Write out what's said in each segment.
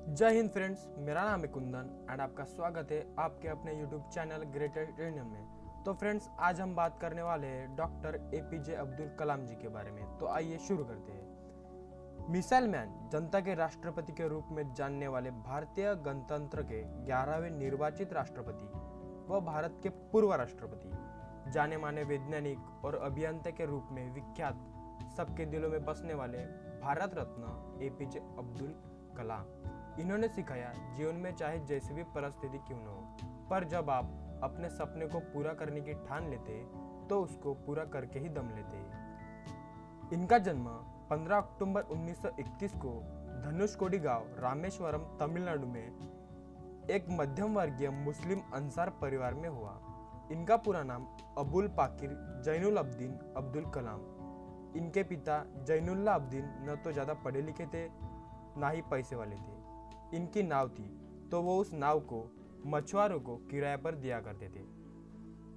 जय हिंद फ्रेंड्स, मेरा नाम है कुंदन एंड आपका स्वागत है आपके अपने यूट्यूब चैनल ग्रेटेस्ट इंडियन में। तो फ्रेंड्स, आज हम बात करने वाले हैं डॉक्टर एपीजे अब्दुल कलाम जी के बारे में। तो आइए शुरू करते हैं। मिसाइल मैन, जनता के राष्ट्रपति के रूप में जानने वाले भारतीय गणतंत्र के 11वें निर्वाचित राष्ट्रपति व भारत के पूर्व राष्ट्रपति, जाने माने वैज्ञानिक और अभियंता के रूप में विख्यात, सबके दिलों में बसने वाले भारत रत्न एपीजे अब्दुल कलाम। इन्होंने सिखाया, जीवन में चाहे जैसी भी परिस्थिति क्यों न हो, पर जब आप अपने सपने को पूरा करने की ठान लेते तो उसको पूरा करके ही दम लेते। इनका जन्म 15 अक्टूबर 1931 को धनुषकोडी गांव रामेश्वरम, तमिलनाडु में एक मध्यम वर्गीय मुस्लिम अंसार परिवार में हुआ। इनका पूरा नाम अबुल पाकिर जैनुल अब्दीन अब्दुल कलाम। इनके पिता जैनुल्ला अब्दीन न तो ज़्यादा पढ़े लिखे थे, ना ही पैसे वाले थे। इनकी नाव थी तो वो उस नाव को मछुआरों को किराए पर दिया करते थे।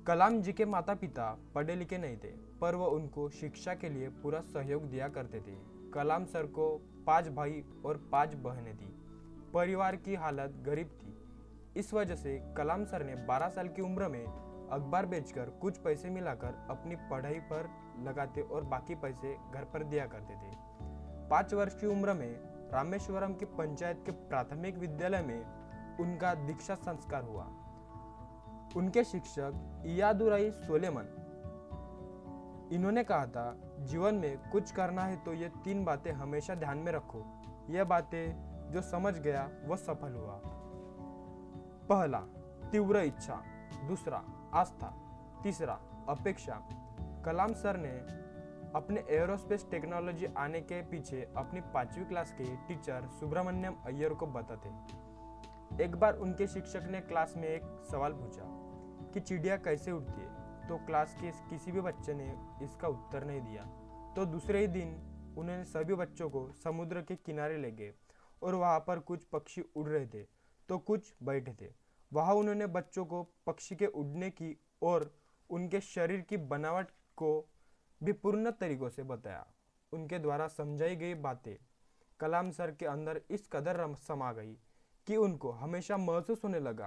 कलाम जी के माता पिता पढ़े लिखे नहीं थे, पर वो उनको शिक्षा के लिए पूरा सहयोग दिया करते थे। कलाम सर को 5 भाई और 5 बहनें थी। परिवार की हालत गरीब थी। इस वजह से कलाम सर ने 12 साल की उम्र में अखबार बेचकर कुछ पैसे मिलाकर अपनी पढ़ाई पर लगाते और बाकी पैसे घर पर दिया करते थे। 5 वर्ष की उम्र में रामेश्वरम की पंचायत के प्राथमिक विद्यालय में उनका दीक्षा संस्कार हुआ। उनके शिक्षक इयादुराई सोलेमन, इन्होंने कहा था, जीवन में कुछ करना है तो ये 3 बातें हमेशा ध्यान में रखो। ये बातें जो समझ गया वो सफल हुआ। पहला, तीव्र इच्छा। दूसरा, आस्था। तीसरा, अपेक्षा। कलाम सर ने अपने एरोस्पेस टेक्नोलॉजी आने के पीछे अपनी 5वीं क्लास के टीचर सुब्रमण्यम अय्यर को बताते। एक बार उनके शिक्षक ने क्लास में एक सवाल पूछा कि चिड़िया कैसे उड़ती है, तो क्लास के किसी भी बच्चे ने इसका उत्तर नहीं दिया। तो दूसरे ही दिन उन्होंने सभी बच्चों को समुद्र के किनारे ले गए और वहाँ पर कुछ पक्षी उड़ रहे थे तो कुछ बैठे थे। वहाँ उन्होंने बच्चों को पक्षी के उड़ने की और उनके शरीर की बनावट को भी पूर्ण तरीकों से बताया। उनके द्वारा समझाई गई बातें कलाम सर के अंदर इस कदर समा गई कि उनको हमेशा महसूस होने लगा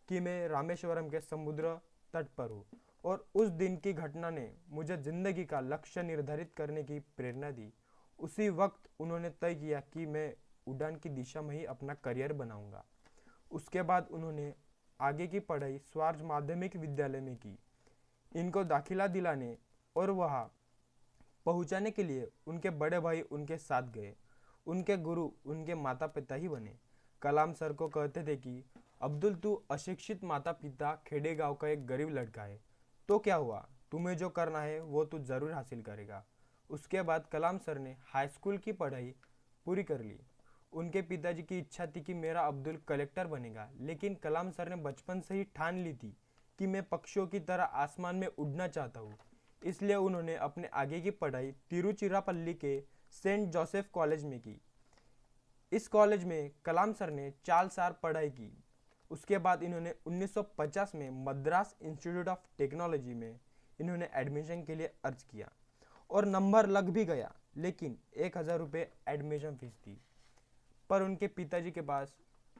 कि मैं रामेश्वरम के समुद्र तट पर हूँ। और उस दिन की घटना ने मुझे जिंदगी का लक्ष्य निर्धारित करने की प्रेरणा दी। उसी वक्त उन्होंने तय किया कि मैं उड़ान की दिशा में ही अपना करियर बनाऊंगा। उसके बाद उन्होंने आगे की पढ़ाई स्वार्ज माध्यमिक विद्यालय में की। इनको दाखिला दिलाने और वहाँ पहुँचाने के लिए उनके बड़े भाई उनके साथ गए। उनके गुरु उनके माता पिता ही बने। कलाम सर को कहते थे कि अब्दुल, तू अशिक्षित माता पिता खेड़े गांव का एक गरीब लड़का है, तो क्या हुआ, तुम्हें जो करना है वो तू जरूर हासिल करेगा। उसके बाद कलाम सर ने हाई स्कूल की पढ़ाई पूरी कर ली। उनके पिताजी की इच्छा थी कि मेरा अब्दुल कलेक्टर बनेगा, लेकिन कलाम सर ने बचपन से ही ठान ली थी कि मैं पक्षियों की तरह आसमान में उड़ना चाहता हूँ। इसलिए उन्होंने अपने आगे की पढ़ाई तिरुचिरापल्ली के सेंट जोसेफ कॉलेज में की। इस कॉलेज में कलाम सर ने 4 साल पढ़ाई की। उसके बाद इन्होंने 1950 में मद्रास इंस्टीट्यूट ऑफ टेक्नोलॉजी में इन्होंने एडमिशन के लिए अर्ज किया और नंबर लग भी गया, लेकिन 1000 रुपये एडमिशन फीस थी। पर उनके पिताजी के पास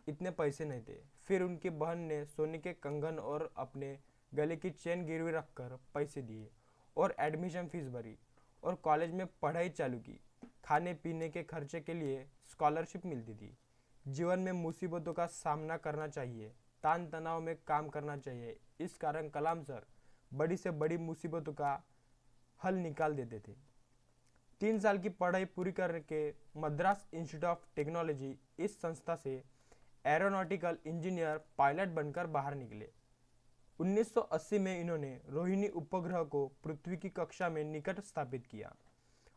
इतने पैसे नहीं थे। फिर उनकी बहन ने सोने के कंगन और अपने गले की चेन गिरवी रखकर पैसे दिए और एडमिशन फीस भरी और कॉलेज में पढ़ाई चालू की। खाने पीने के खर्चे के लिए स्कॉलरशिप मिलती थी। जीवन में मुसीबतों का सामना करना चाहिए, तान तनाव में काम करना चाहिए। इस कारण कलाम सर बड़ी से बड़ी मुसीबतों का हल निकाल देते थे। 3 साल की पढ़ाई पूरी करके मद्रास इंस्टीट्यूट ऑफ टेक्नोलॉजी, इस संस्था से एरोनॉटिकल इंजीनियर पायलट बनकर बाहर निकले। 1980 में इन्होंने रोहिणी उपग्रह को पृथ्वी की कक्षा में निकट स्थापित किया।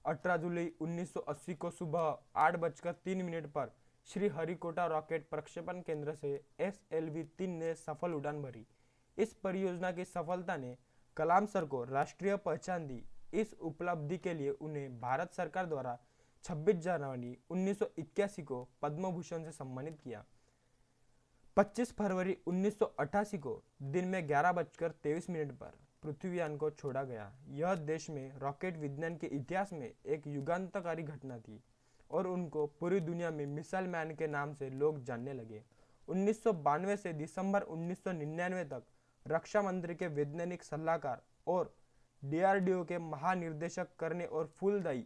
18 जुलाई 1980 को सुबह 8:03 पर श्रीहरिकोटा रॉकेट प्रक्षेपण केंद्र से SLV-3 ने सफल उड़ान भरी। इस परियोजना की सफलता ने कलाम सर को राष्ट्रीय पहचान दी। इस उपलब्धि के लिए उन्हें भारत सरकार द्वारा 26 जनवरी 1981 को पद्म भूषण से सम्मानित किया। 25 फरवरी 1988 को दिन में 11:23 पर पृथ्वीयान को छोड़ा गया। यह देश में रॉकेट विज्ञान के इतिहास में एक युगांतकारी घटना थी। और उनको पूरी दुनिया में मिसाइल मैन के नाम से लोग जानने लगे। 1992 से दिसंबर 1999 तक रक्षा मंत्री के वैज्ञानिक सलाहकार और डीआरडीओ के महानिर्देशक करने और फूलदायी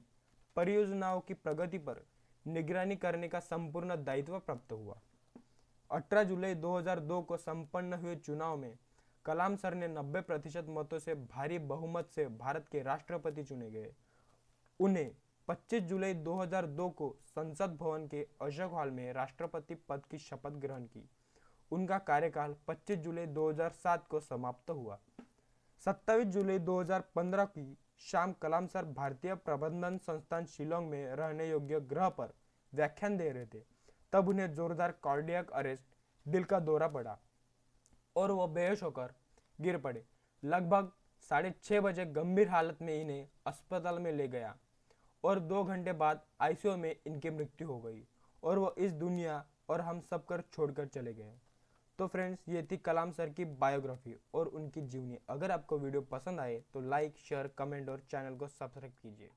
परियोजनाओं की प्रगति पर निगरानी करने का संपूर्ण दायित्व प्राप्त हुआ। 18 जुलाई 2002 को संपन्न हुए चुनाव में कलाम सर ने 90% मतों से भारी बहुमत से भारत के राष्ट्रपति चुने गए। उन्हें 25 जुलाई 2002 को संसद भवन के अशोक हॉल में राष्ट्रपति पद की शपथ ग्रहण की। उनका कार्यकाल 25 जुलाई 2007 को समाप्त हुआ। 27 जुलाई 2015 की शाम कलाम सर भारतीय प्रबंधन संस्थान शिलोंग में रहने योग्य ग्रह पर व्याख्यान दे रहे थे। तब उन्हें जोरदार कार्डियक अरेस्ट, दिल का दौरा पड़ा और वो बेहोश होकर गिर पड़े। लगभग 6:30 बजे गंभीर हालत में इन्हें अस्पताल में ले गया और 2 घंटे बाद आईसीयू में इनकी मृत्यु हो गई और वो इस दुनिया और हम सब कर छोड़कर चले गए। तो फ्रेंड्स, ये थी कलाम सर की बायोग्राफी और उनकी जीवनी। अगर आपको वीडियो पसंद आए तो लाइक, शेयर, कमेंट और चैनल को सब्सक्राइब कीजिए।